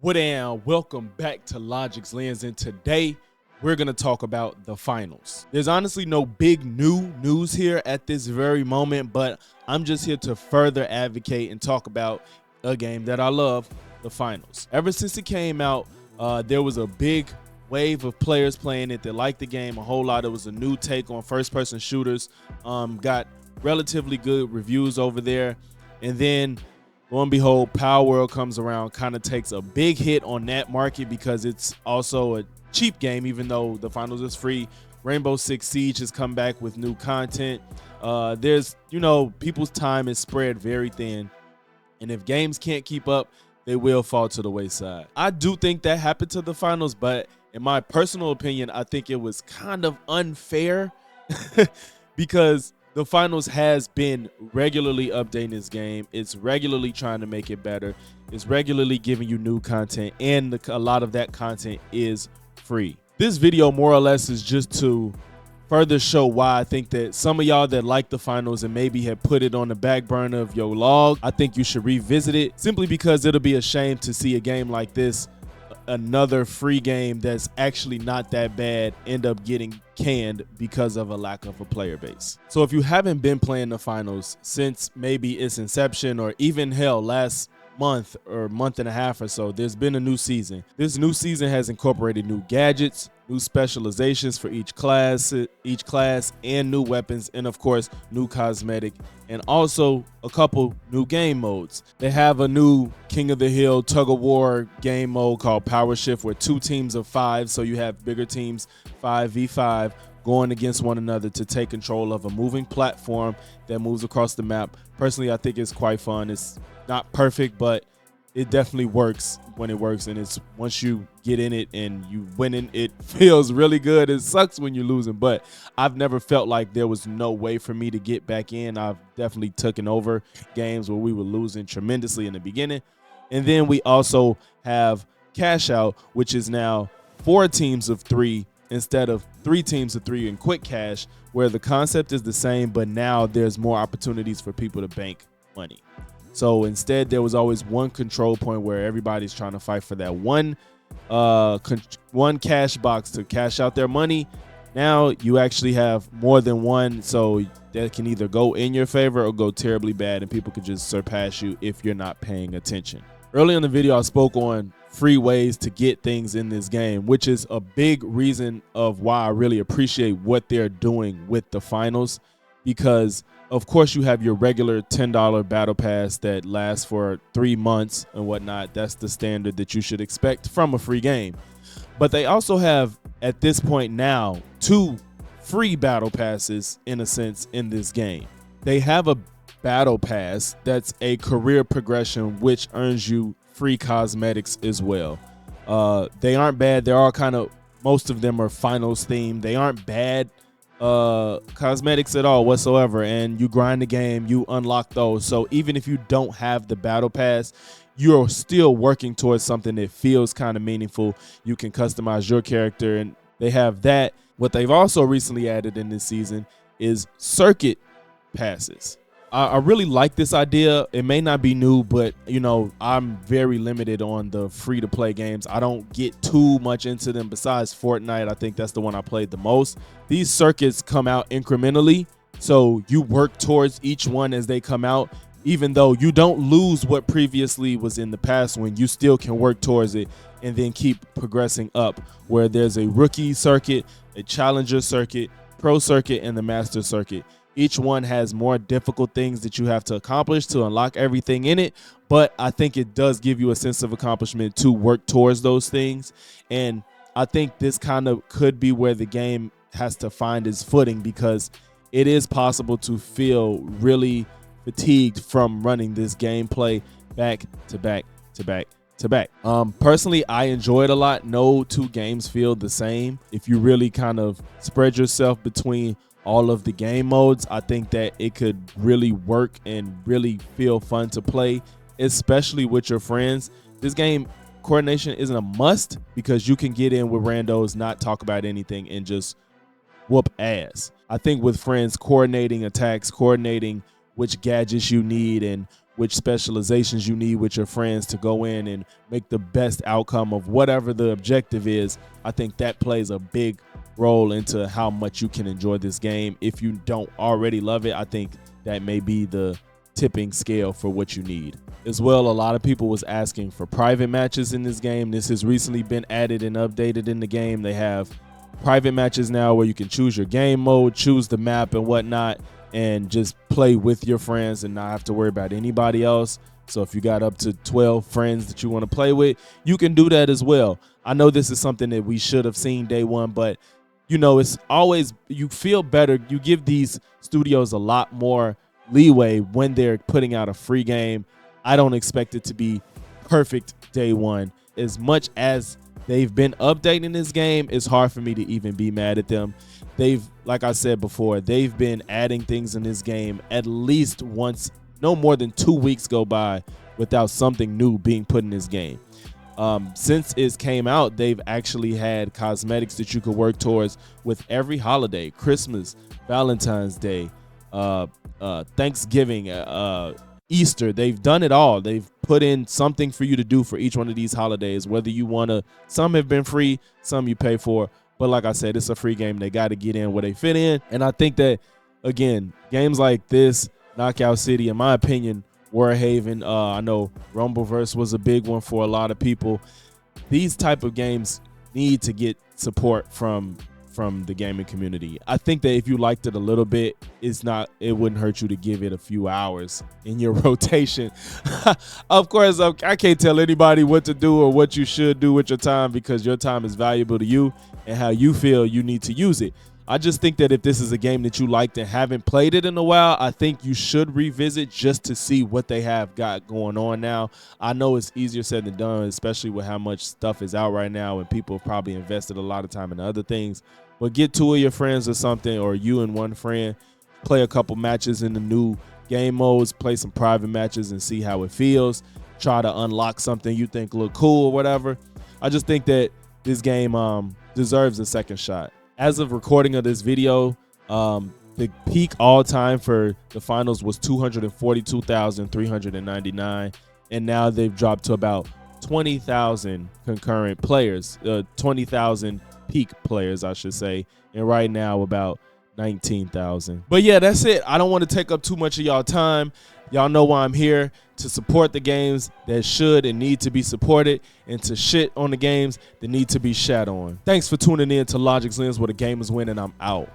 Welcome back to Logix Lens, and today we're going to talk about the finals. There's honestly no big new news here at this very moment, but I'm just here to further advocate and talk about a game that I love, the finals. Ever since it came out, there was a big wave of players playing it that liked the game a whole lot. It was a new take on first-person shooters, got relatively good reviews over there, and then lo and behold, Power World comes around, kind of takes a big hit on that market because it's also a cheap game, even though the finals is free. Rainbow Six Siege has come back with new content. There's, people's time is spread very thin. And if games can't keep up, they will fall to the wayside. I do think that happened to the finals, but in my personal opinion, I think it was kind of unfair because the finals has been regularly updating this game. It's regularly trying to make it better. It's regularly giving you new content, and a lot of that content is free. This video more or less is just to further show why I think that some of y'all that like the finals and maybe have put it on the back burner of your log, I think you should revisit it, simply because it'll be a shame to see a game like this, another free game that's actually not that bad, end up getting canned because of a lack of a player base. So if you haven't been playing the finals since maybe its inception, or even hell last month or month and a half or so, there's been a new season. This new season has incorporated new gadgets, new specializations for each class, and new weapons, and of course new cosmetic, and also a couple new game modes. They have a new King of the Hill tug of war game mode called Power Shift, where 2 teams of 5, so you have bigger teams 5v5 going against one another to take control of a moving platform that moves across the map. Personally, I think it's quite fun. It's not perfect, but it definitely works when it works, and it's once you get in it and you winning, it feels really good. It sucks when you're losing, but I've never felt like there was no way for me to get back in. I've definitely taken over games where we were losing tremendously in the beginning. And then we also have Cash Out, which is now 4 teams of 3 instead of 3 teams of 3 in Quick Cash, where the concept is the same, but now there's more opportunities for people to bank money. So instead, there was always one control point where everybody's trying to fight for that one cash box to cash out their money. Now you actually have more than one, so that can either go in your favor or go terribly bad, and people can just surpass you if you're not paying attention. Early in the video, I spoke on free ways to get things in this game, which is a big reason of why I really appreciate what they're doing with the finals, because of course you have your regular $10 battle pass that lasts for 3 months and whatnot. That's the standard that you should expect from a free game. But they also have, at this point now, 2 free battle passes in a sense in this game. They have a battle pass that's a career progression, which earns you free cosmetics as well. They aren't bad. They're all most of them are finals themed. They aren't bad cosmetics at all whatsoever, and you grind the game, you unlock those. So even if you don't have the battle pass, you're still working towards something that feels kind of meaningful. You can customize your character, and they have that. What they've also recently added in this season is circuit passes. I really like this idea. It may not be new, but I'm very limited on the free-to-play games. I don't get too much into them besides Fortnite. I think that's the one I played the most. These circuits come out incrementally, so you work towards each one as they come out, even though you don't lose what previously was in the past when you still can work towards it and then keep progressing up, where there's a rookie circuit, a challenger circuit, pro circuit, and the master circuit. Each one has more difficult things that you have to accomplish to unlock everything in it, but I think it does give you a sense of accomplishment to work towards those things. And I think this kind of could be where the game has to find its footing, because it is possible to feel really fatigued from running this gameplay back to back to back to back. Personally, I enjoy it a lot. No 2 games feel the same. If you really kind of spread yourself between all of the game modes, I think that it could really work and really feel fun to play, especially with your friends. This game, coordination isn't a must, because you can get in with randos, not talk about anything, and just whoop ass. I think with friends, coordinating attacks, coordinating which gadgets you need, and which specializations you need with your friends to go in and make the best outcome of whatever the objective is. I think that plays a big role into how much you can enjoy this game. If you don't already love it, I think that may be the tipping scale for what you need. As well, a lot of people was asking for private matches in this game. This has recently been added and updated in the game. They have private matches now where you can choose your game mode, choose the map and whatnot, and just play with your friends and not have to worry about anybody else. So if you got up to 12 friends that you want to play with, you can do that as well. I know this is something that we should have seen day one, but you know, it's always, you feel better. You give these studios a lot more leeway when they're putting out a free game. I don't expect it to be perfect day one. As much as they've been updating this game, it's hard for me to even be mad at them. They've, like I said before, they've been adding things in this game at least once. No more than 2 weeks go by without something new being put in this game. Since it came out, they've actually had cosmetics that you could work towards with every holiday: Christmas, Valentine's Day, Thanksgiving, Easter. They've done it all. They've put in something for you to do for each one of these holidays, whether you want to. Some have been free, some you pay for. But like I said, it's a free game. They got to get in where they fit in. And I think that, again, games like this, Knockout City, in my opinion, Warhaven, I know Rumbleverse was a big one for a lot of people. These type of games need to get support from the gaming community. I think that if you liked it a little bit, it wouldn't hurt you to give it a few hours in your rotation. Of course, I can't tell anybody what to do or what you should do with your time, because your time is valuable to you and how you feel you need to use it. I just think that if this is a game that you liked and haven't played it in a while, I think you should revisit just to see what they have got going on now. I know it's easier said than done, especially with how much stuff is out right now and people have probably invested a lot of time in other things. But get 2 of your friends or something, or you and one friend, play a couple matches in the new game modes, play some private matches and see how it feels. Try to unlock something you think look cool or whatever. I just think that this game deserves a second shot. As of recording of this video, the peak all time for the finals was 242,399, and now they've dropped to about 20,000 concurrent players, 20,000 peak players, I should say, and right now about 19,000. But yeah, that's it. I don't want to take up too much of y'all time. Y'all know why I'm here: to support the games that should and need to be supported, and to shit on the games that need to be shat on. Thanks for tuning in to Logix Lens, where the game is winning. I'm out.